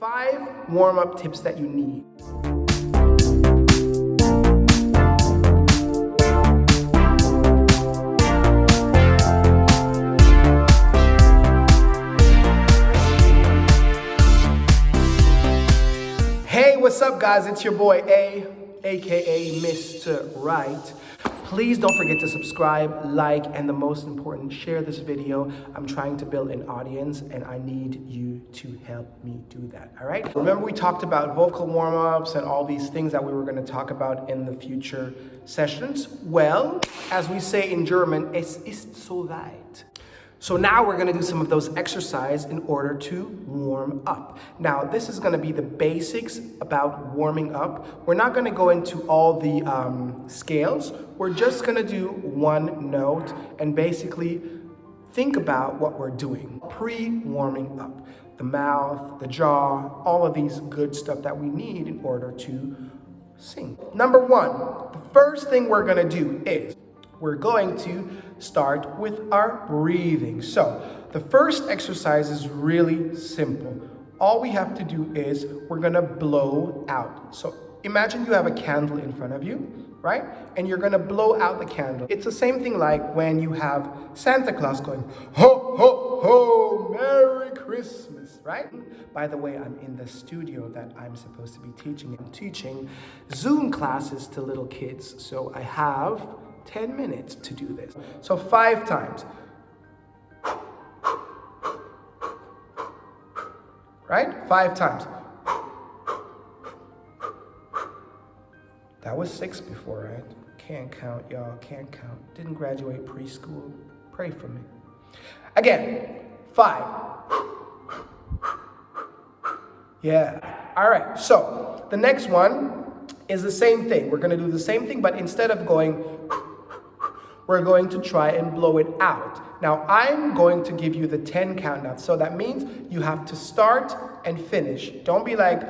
5 warm-up tips that you need. Hey, what's up guys? It's your boy A, aka Mr. Wright. Please don't forget to subscribe, like, and the most important, share this video. I'm trying to build an audience and I need you to help me do that, all right? Remember we talked about vocal warm-ups and all these things that we were gonna talk about in the future sessions? Well, as we say in German, es ist soweit. So now we're gonna do some of those exercises in order to warm up. Now, this is gonna be the basics about warming up. We're not gonna go into all the scales. We're just gonna do one note and basically think about what we're doing. Pre-warming up. The mouth, the jaw, all of these good stuff that we need in order to sing. Number 1, the first thing we're gonna do is we're going to start with our breathing. So the first exercise is really simple. All we have to do is we're gonna blow out. So imagine you have a candle in front of you, right? And you're gonna blow out the candle. It's the same thing like when you have Santa Claus going, ho, ho, ho, Merry Christmas, right? By the way, I'm in the studio that I'm supposed to be teaching. I'm teaching Zoom classes to little kids. So I have 10 minutes to do this. So 5 times. Right? 5 times. That was 6 before, right? Can't count, y'all. Can't count. Didn't graduate preschool. Pray for me. Again. 5. Yeah. All right. So the next one is the same thing. We're going to do the same thing, but instead of going, we're going to try and blow it out. Now, I'm going to give you the 10 count now. So that means you have to start and finish. Don't be like,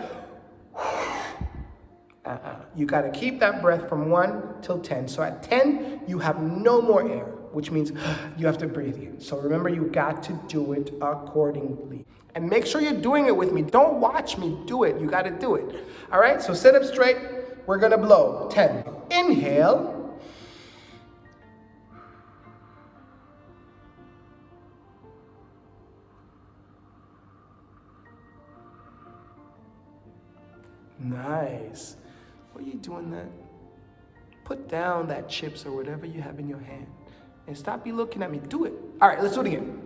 You got to keep that breath from 1 till 10. So at 10, you have no more air, which means you have to breathe in. So remember, you got to do it accordingly. And make sure you're doing it with me. Don't watch me do it. You got to do it. All right, so sit up straight. We're going to blow. 10. Inhale. Nice. What are you doing that? Put down that chips or whatever you have in your hand. And stop be looking at me. Do it. All right, let's do it again.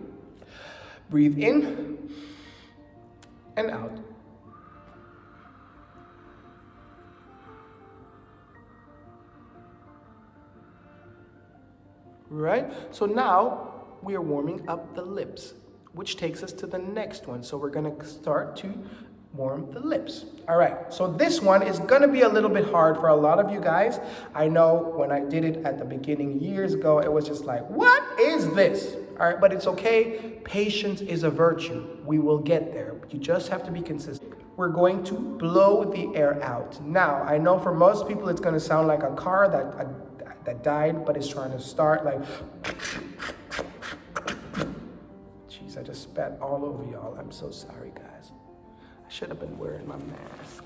Breathe in and out. Right? So now we are warming up the lips, which takes us to the next one. So we're going to start to warm the lips. All right, so this one is gonna be a little bit hard for a lot of you guys. I know when I did it at the beginning years ago, it was just like, what is this? All right, but it's okay. Patience is a virtue. We will get there. You just have to be consistent. We're going to blow the air out. Now, I know for most people, it's gonna sound like a car that died, but it's trying to start like, jeez, I just spat all over y'all. I'm so sorry, guys. I should have been wearing my mask.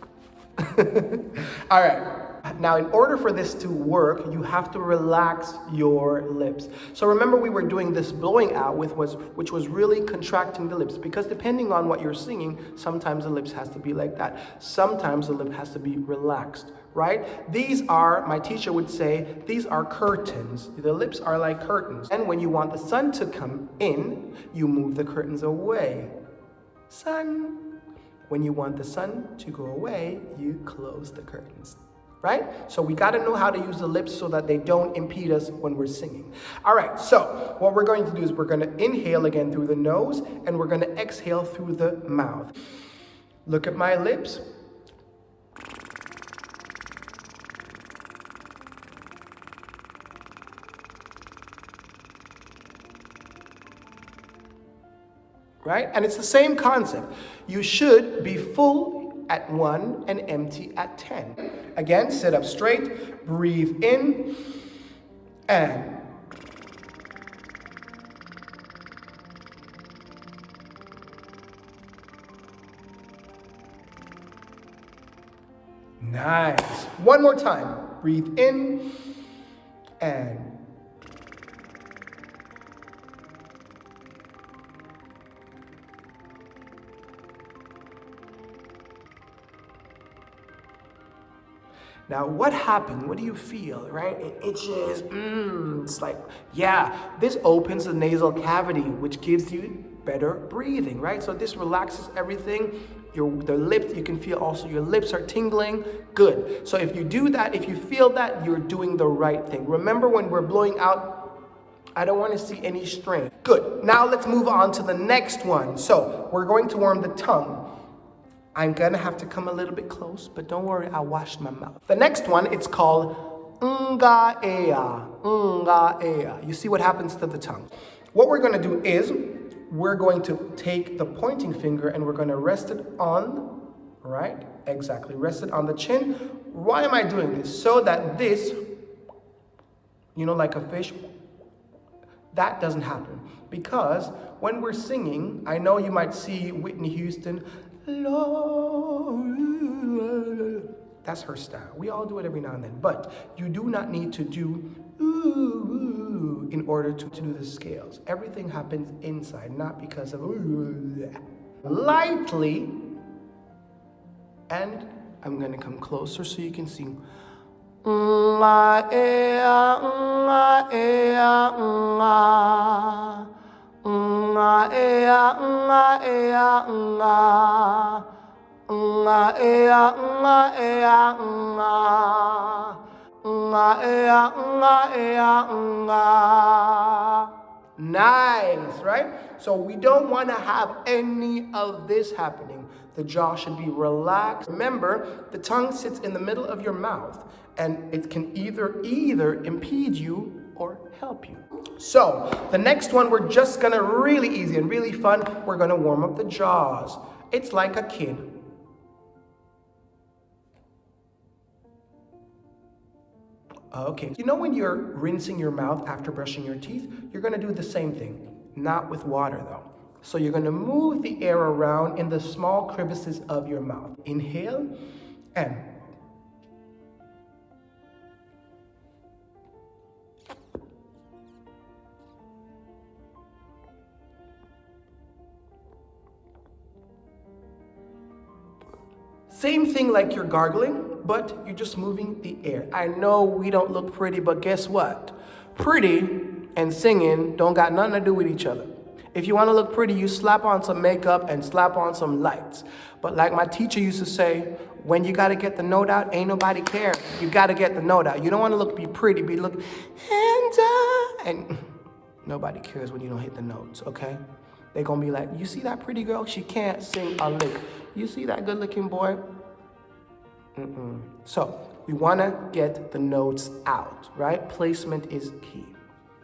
All right. Now, in order for this to work, you have to relax your lips. So remember, we were doing this blowing out which was really contracting the lips, because depending on what you're singing, sometimes the lips has to be like that. Sometimes the lip has to be relaxed, right? These are, my teacher would say, these are curtains. The lips are like curtains. And when you want the sun to come in, you move the curtains away. Sun. When you want the sun to go away, you close the curtains, right? So we got to know how to use the lips so that they don't impede us when we're singing. All right, so what we're going to do is we're going to inhale again through the nose, and we're going to exhale through the mouth. Look at my lips. Right? And it's the same concept. You should be full at 1 and empty at 10. Again, sit up straight, breathe in, and Nice. One more time. Breathe in and now, what happened? What do you feel, right? It itches. It's like, yeah, this opens the nasal cavity, which gives you better breathing, right? So this relaxes everything. The lips, you can feel also your lips are tingling. Good. So if you do that, if you feel that, you're doing the right thing. Remember, when we're blowing out, I don't want to see any strain. Good. Now let's move on to the next one. So we're going to warm the tongue. I'm gonna have to come a little bit close, but don't worry, I washed my mouth. The next one, it's called nga ea. You see what happens to the tongue. What we're gonna do is, we're going to take the pointing finger and we're gonna rest it on, right? Exactly, rest it on the chin. Why am I doing this? So that this, you know, like a fish, that doesn't happen. Because when we're singing, I know you might see Whitney Houston, Lord. That's her style. We all do it every now and then, but you do not need to do ooh in order to do the scales. Everything happens inside, not because of ooh. Lightly, and I'm gonna come closer so you can see. Nice, right? So we don't want to have any of this happening. The jaw should be relaxed. Remember, the tongue sits in the middle of your mouth, and it can either impede you or help you. So the next one, we're just gonna really easy and really fun. We're gonna warm up the jaws. It's like a kid. Okay, you know when you're rinsing your mouth after brushing your teeth, you're gonna do the same thing, not with water though. So you're gonna move the air around in the small crevices of your mouth. Inhale and same thing like you're gargling, but you're just moving the air. I know we don't look pretty, but guess what? Pretty and singing don't got nothing to do with each other. If you want to look pretty, you slap on some makeup and slap on some lights. But like my teacher used to say, when you got to get the note out, ain't nobody care. You got to get the note out. You don't want to be pretty, and nobody cares when you don't hit the notes, okay? They're going to be like, you see that pretty girl? She can't sing a lick. You see that good-looking boy? So we want to get the notes out, right? Placement is key.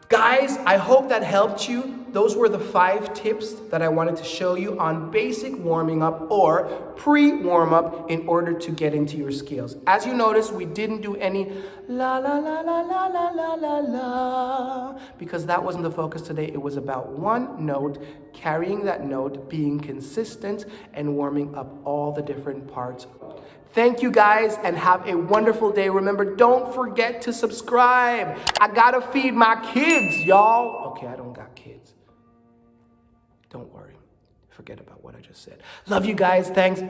Guys, I hope that helped you. Those were the 5 tips that I wanted to show you on basic warming up or pre-warm up in order to get into your scales. As you notice, we didn't do any la la la la la la la la la because that wasn't the focus today. It was about one note, carrying that note, being consistent, and warming up all the different parts. Thank you guys and have a wonderful day. Remember, don't forget to subscribe. I gotta feed my kids, y'all. Okay, I don't got kids. Don't worry. Forget about what I just said. Love you guys. Thanks.